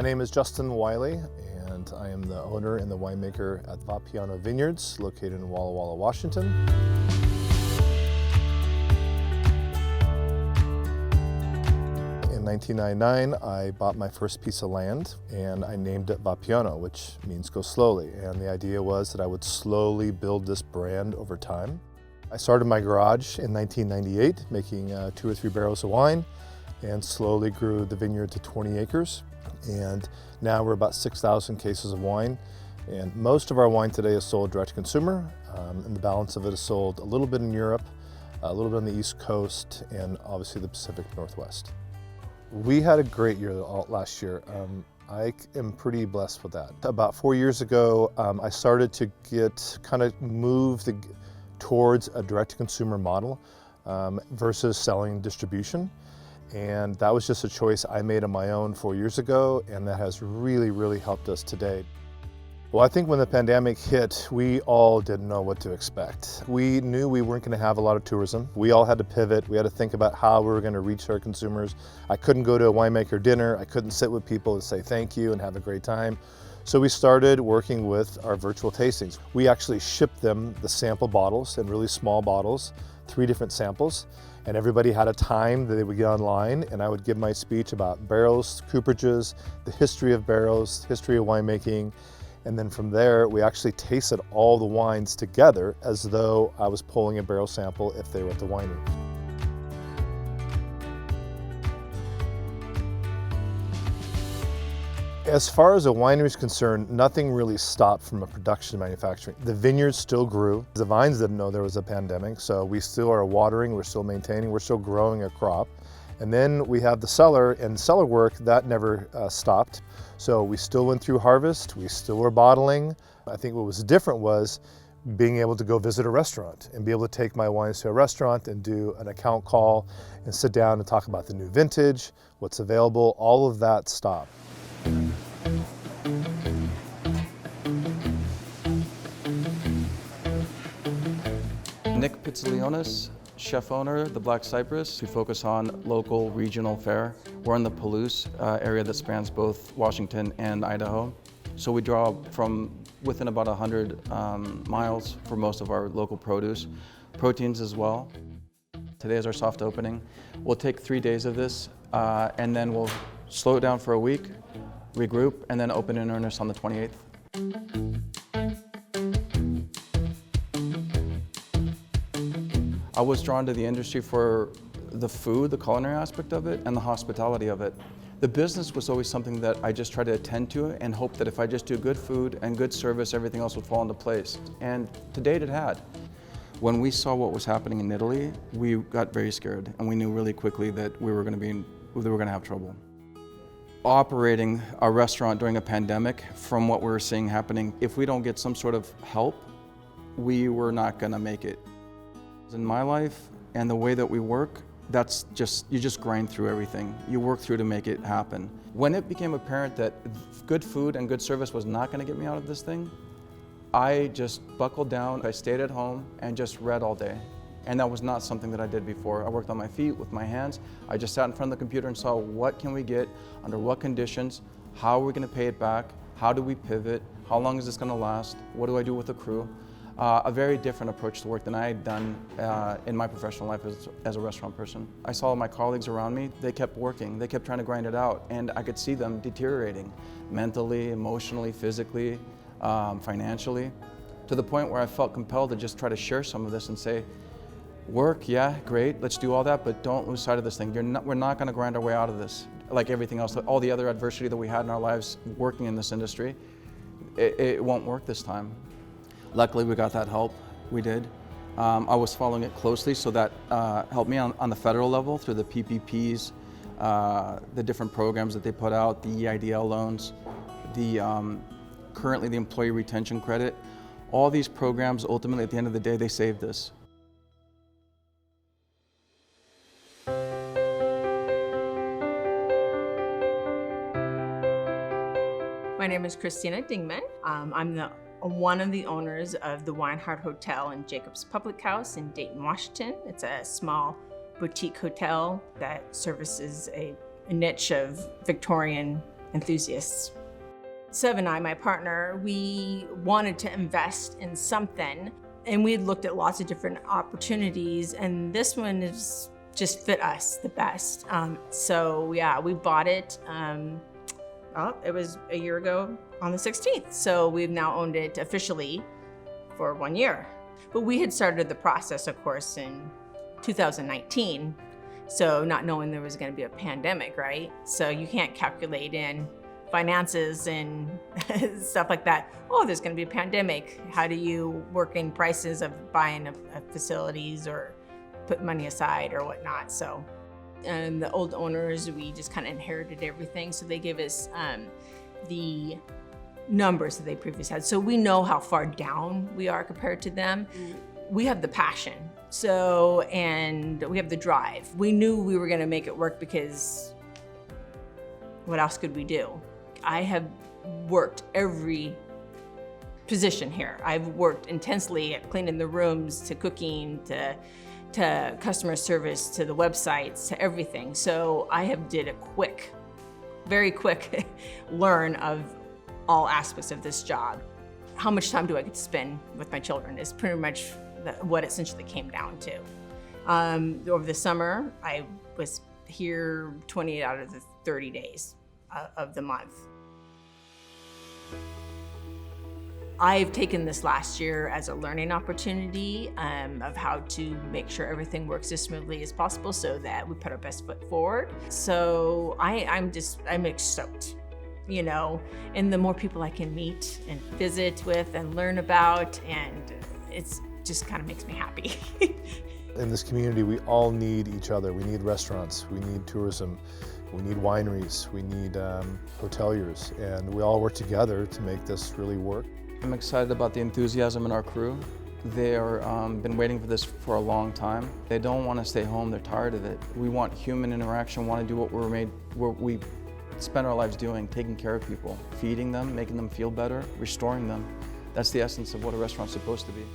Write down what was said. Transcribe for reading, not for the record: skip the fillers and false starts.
name is Justin Wiley, and I am the owner and the winemaker at Vapiano Vineyards, located in Walla Walla, Washington. In 1999, I bought my first piece of land and I named it Vapiano, which means go slowly. And the idea was that I would slowly build this brand over time. I started my garage in 1998, making 2 or 3 barrels of wine, and slowly grew the vineyard to 20 acres. And now we're about 6,000 cases of wine. And most of our wine today is sold direct to consumer, and the balance of it is sold a little bit in Europe, a little bit on the East Coast, and obviously the Pacific Northwest. We had a great year last year. I am pretty blessed with that. About 4 years ago, I started to move towards a direct-to-consumer model versus selling distribution. And that was just a choice I made on my own 4 years ago, and that has really, really helped us today. Well, I think when the pandemic hit, we all didn't know what to expect. We knew we weren't going to have a lot of tourism. We all had to pivot. We had to think about how we were going to reach our consumers. I couldn't go to a winemaker dinner. I couldn't sit with people and say thank you and have a great time. So we started working with our virtual tastings. We actually shipped them the sample bottles in really small bottles, 3 different samples, and everybody had a time that they would get online, and I would give my speech about barrels, cooperages, the history of barrels, history of winemaking, and then from there we actually tasted all the wines together as though I was pulling a barrel sample if they were at the winery. As far as a winery is concerned, nothing really stopped from a production manufacturing. The vineyards still grew. The vines didn't know there was a pandemic, so we still are watering, we're still maintaining, we're still growing a crop. And then we have the cellar, and cellar work, that never stopped. So we still went through harvest, we still were bottling. I think what was different was being able to go visit a restaurant and be able to take my wines to a restaurant and do an account call and sit down and talk about the new vintage, what's available. All of that stopped. Nick Pizzolionis, chef owner, The Black Cypress. We focus on local regional fare. We're in the Palouse area that spans both Washington and Idaho. So we draw from within about 100 miles for most of our local produce. Proteins as well. Today is our soft opening. We'll take 3 days of this and then we'll slow it down for a week, regroup, and then open in earnest on the 28th. I was drawn to the industry for the food, the culinary aspect of it, and the hospitality of it. The business was always something that I just tried to attend to and hope that if I just do good food and good service, everything else would fall into place. And to date it had. When we saw what was happening in Italy, we got very scared, and we knew really quickly that we were going to have trouble. Operating a restaurant during a pandemic, from what we were seeing happening, if we don't get some sort of help, we were not going to make it. In my life and the way that we work, you just grind through everything. You work through to make it happen. When it became apparent that good food and good service was not going to get me out of this thing, I just buckled down. I stayed at home and just read all day. And that was not something that I did before. I worked on my feet with my hands. I just sat in front of the computer and saw what can we get, under what conditions, how are we going to pay it back, how do we pivot, how long is this going to last, what do I do with the crew. A very different approach to work than I had done in my professional life as a restaurant person. I saw my colleagues around me, they kept working, they kept trying to grind it out, and I could see them deteriorating mentally, emotionally, physically, financially, to the point where I felt compelled to just try to share some of this and say, work, yeah, great, let's do all that, but don't lose sight of this thing. We're not going to grind our way out of this. Like everything else, all the other adversity that we had in our lives working in this industry, it won't work this time. Luckily, we got that help. We did. I was following it closely, so that helped me on the federal level through the PPPs, the different programs that they put out, the EIDL loans, currently the employee retention credit. All these programs, ultimately, at the end of the day, they saved us. My name is Christina Dingman. I'm one of the owners of the Weinhardt Hotel and Jacobs Public House in Dayton, Washington. It's a small boutique hotel that services a niche of Victorian enthusiasts. Sev and I, my partner, we wanted to invest in something, and we had looked at lots of different opportunities, and this one is just fit us the best. So yeah, we bought it. It was a year ago on the 16th. So we've now owned it officially for 1 year. But we had started the process, of course, in 2019. So not knowing there was going to be a pandemic, right? So you can't calculate in finances and stuff like that. Oh, there's going to be a pandemic. How do you work in prices of buying facilities or put money aside or whatnot? So, and the old owners, we just kind of inherited everything. So they gave us the numbers that they previously had. So we know how far down we are compared to them. We have the passion. So, and we have the drive. We knew we were going to make it work because what else could we do? I have worked every position here. I've worked intensely at cleaning the rooms, to cooking, to customer service, to the websites, to everything. So I have did a very quick learn of all aspects of this job. How much time do I get to spend with my children is pretty much what it essentially came down to. Over the summer, I was here 28 out of the 30 days of the month. I've taken this last year as a learning opportunity of how to make sure everything works as smoothly as possible so that we put our best foot forward. So I'm stoked, you know, and the more people I can meet and visit with and learn about, and it's just kind of makes me happy. In this community, we all need each other. We need restaurants, we need tourism, we need wineries, we need hoteliers, and we all work together to make this really work. I'm excited about the enthusiasm in our crew. They're been waiting for this for a long time. They don't want to stay home, they're tired of it. We want human interaction, want to do what we spend our lives doing, taking care of people, feeding them, making them feel better, restoring them. That's the essence of what a restaurant's supposed to be.